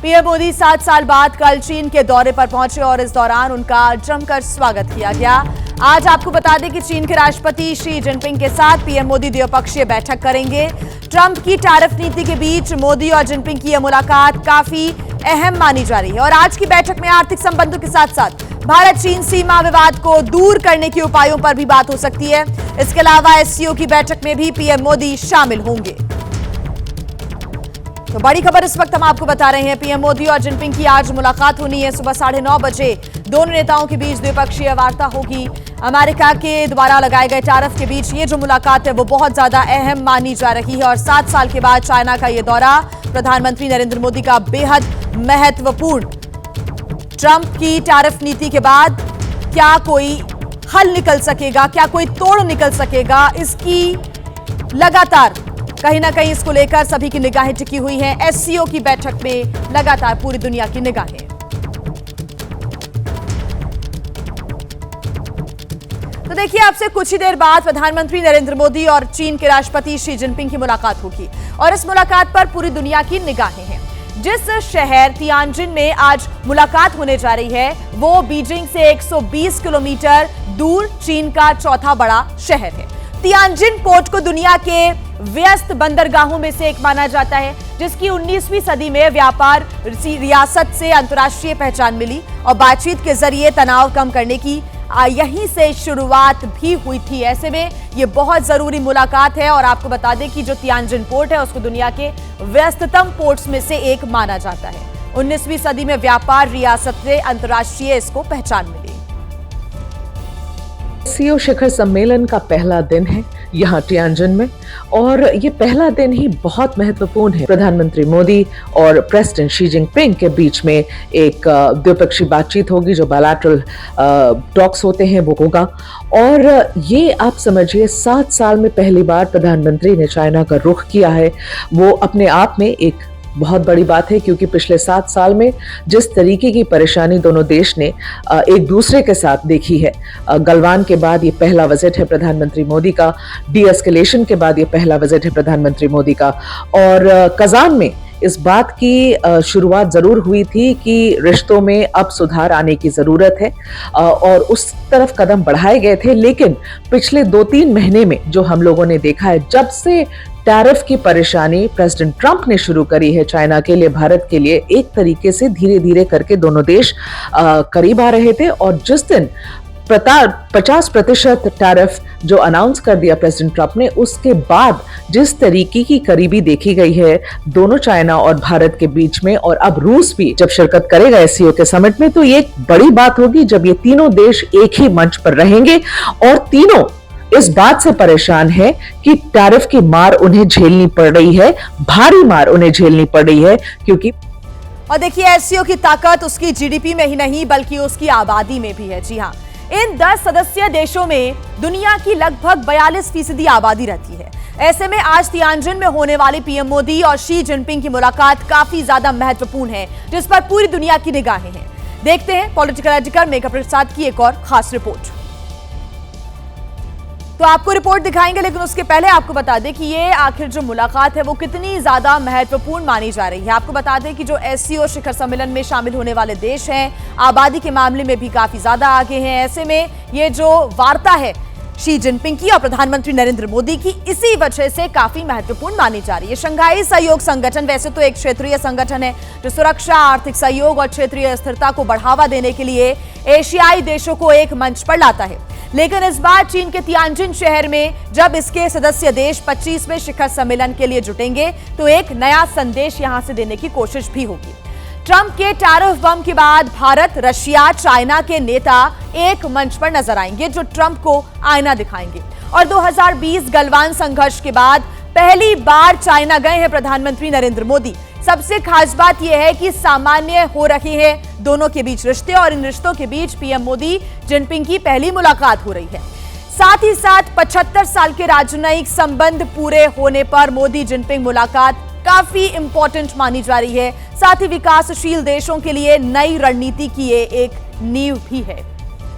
PM Modi 7 साल बाद कल चीन के दौरे पर पहुंचे और इस दौरान उनका जमकर स्वागत किया गया। आज आपको बता दें कि चीन के राष्ट्रपति शी जिनपिंग के साथ पीएम मोदी द्विपक्षीय बैठक करेंगे। ट्रंप की टैरिफ नीति के बीच मोदी और जिनपिंग की यह मुलाकात काफी अहम मानी जा रही है और आज की बैठक में आर्थिक संबंधों के साथ साथ भारत चीन सीमा विवाद को दूर करने के उपायों पर भी बात हो सकती है। इसके अलावा एससीओ की बैठक में भी पीएम मोदी शामिल होंगे। तो बड़ी खबर इस वक्त हम आपको बता रहे हैं, पीएम मोदी और जिनपिंग की आज मुलाकात होनी है। सुबह 9:30 बजे दोनों नेताओं के बीच द्विपक्षीय वार्ता होगी। अमेरिका के द्वारा लगाए गए टैरिफ के बीच ये जो मुलाकात है वो बहुत ज्यादा अहम मानी जा रही है और 7 साल के बाद चाइना का ये दौरा प्रधानमंत्री नरेंद्र मोदी का बेहद महत्वपूर्ण। ट्रंप की टैरिफ नीति के बाद क्या कोई हल निकल सकेगा, क्या कोई तोड़ निकल सकेगा, इसकी लगातार कहीं ना कहीं इसको लेकर सभी की निगाहें टिकी हुई हैं। एससीओ की बैठक में लगातार पूरी दुनिया की निगाहें। तो देखिए, आपसे कुछ ही देर बाद प्रधानमंत्री नरेंद्र मोदी और चीन के राष्ट्रपति शी जिनपिंग की मुलाकात होगी और इस मुलाकात पर पूरी दुनिया की निगाहें हैं। जिस शहर तियानजिन में आज मुलाकात होने जा रही है वो बीजिंग से 120 किलोमीटर दूर चीन का चौथा बड़ा शहर है। तियानजिन पोर्ट को दुनिया के व्यस्त बंदरगाहों में से एक माना जाता है, जिसकी 19वीं सदी में व्यापार रियासत से अंतर्राष्ट्रीय पहचान मिली और बातचीत के जरिए तनाव कम करने की यहीं से शुरुआत भी हुई थी। ऐसे में ये बहुत जरूरी मुलाकात है और आपको बता दें कि जो तियानजिन पोर्ट है उसको दुनिया के व्यस्ततम पोर्ट्स में से एक माना जाता है। 19वीं सदी में व्यापार रियासत से अंतर्राष्ट्रीय इसको पहचान मिली। एससीओ शिखर सम्मेलन का पहला दिन है यहाँ तियानजिन में और ये पहला दिन ही बहुत महत्वपूर्ण है। प्रधानमंत्री मोदी और प्रेसिडेंट शी जिनपिंग के बीच में एक द्विपक्षीय बातचीत होगी, जो बायलैटरल टॉक्स होते हैं वो होगा। और ये आप समझिए 7 साल में पहली बार प्रधानमंत्री ने चाइना का रुख किया है। वो अपने आप में एक बहुत बड़ी बात है क्योंकि पिछले 7 साल में जिस तरीके की परेशानी दोनों देश ने एक दूसरे के साथ देखी है, गलवान के बाद ये पहला विजिट है प्रधानमंत्री मोदी का, डी एस्केलेशन के बाद ये पहला विजिट है प्रधानमंत्री मोदी का। और कजान में इस बात की शुरुआत जरूर हुई थी कि रिश्तों में अब सुधार आने की जरूरत है और उस तरफ कदम बढ़ाए गए थे। लेकिन पिछले 2-3 महीने में जो हम लोगों ने देखा है, जब से टैरिफ की परेशानी प्रेसिडेंट ट्रंप ने शुरू करी है चाइना के लिए, भारत के लिए, एक तरीके से धीरे धीरे करके दोनों देश करीब आ रहे थे। और जिस दिन 50% टैरिफ जो अनाउंस कर दिया प्रेसिडेंट ट्रंप ने, उसके बाद जिस तरीके की करीबी देखी गई है दोनों चाइना और भारत के बीच में, और अब रूस भी जब शिरकत करेगा एससीओ के समिट में, तो ये एक बड़ी बात होगी जब ये तीनों देश एक ही मंच पर रहेंगे और तीनों इस बात से परेशान है कि टैरिफ की मार उन्हें झेलनी पड़ रही है, भारी मार उन्हें झेलनी पड़ रही है। क्योंकि और देखिए, एससीओ की ताकत उसकी जीडीपी में ही नहीं बल्कि उसकी आबादी में भी है। जी हाँ, इन 10 सदस्य देशों में दुनिया की लगभग 42% आबादी रहती है। ऐसे में आज तियानजिन में होने वाली पीएम मोदी और शी जिनपिंग की मुलाकात काफी ज्यादा महत्वपूर्ण है, जिस पर पूरी दुनिया की निगाहें हैं। देखते हैं पॉलिटिकल एडिटर मेघा प्रसाद की एक और खास रिपोर्ट। तो आपको रिपोर्ट दिखाएंगे, लेकिन उसके पहले आपको बता दें कि ये आखिर जो मुलाकात है वो कितनी ज्यादा महत्वपूर्ण मानी जा रही है। आपको बता दें कि जो एससीओ शिखर सम्मेलन में शामिल होने वाले देश हैं, आबादी के मामले में भी काफी ज्यादा आगे हैं। ऐसे में ये जो वार्ता है शी जिनपिंग की और प्रधानमंत्री नरेंद्र मोदी की, इसी वजह से काफी महत्वपूर्ण मानी जा रही है। शंघाई सहयोग संगठन वैसे तो एक क्षेत्रीय संगठन है जो सुरक्षा, आर्थिक सहयोग और क्षेत्रीय स्थिरता को बढ़ावा देने के लिए एशियाई देशों को एक मंच पर लाता है। लेकिन इस बार चीन के तियानजिन शहर में जब इसके सदस्य देश 25वें शिखर सम्मेलन के लिए जुटेंगे तो एक नया संदेश यहां से देने की कोशिश भी होगी। ट्रंप के टैरिफ बम के बाद भारत, रशिया, चाइना के नेता एक मंच पर नजर आएंगे जो ट्रंप को आईना दिखाएंगे। और 2020 गलवान संघर्ष के बाद पहली बार चाइना गए हैं प्रधानमंत्री नरेंद्र मोदी। सबसे खास बात यह है कि सामान्य हो रही है दोनों के बीच रिश्ते और इन रिश्तों के बीच पीएम मोदी जिनपिंग की पहली मुलाकात हो रही है। साथ ही साथ 75 साल के राजनयिक संबंध पूरे होने पर मोदी जिनपिंग मुलाकात काफी इंपॉर्टेंट मानी जा रही है। साथ ही विकासशील देशों के लिए नई रणनीति की ये एक नींव भी है।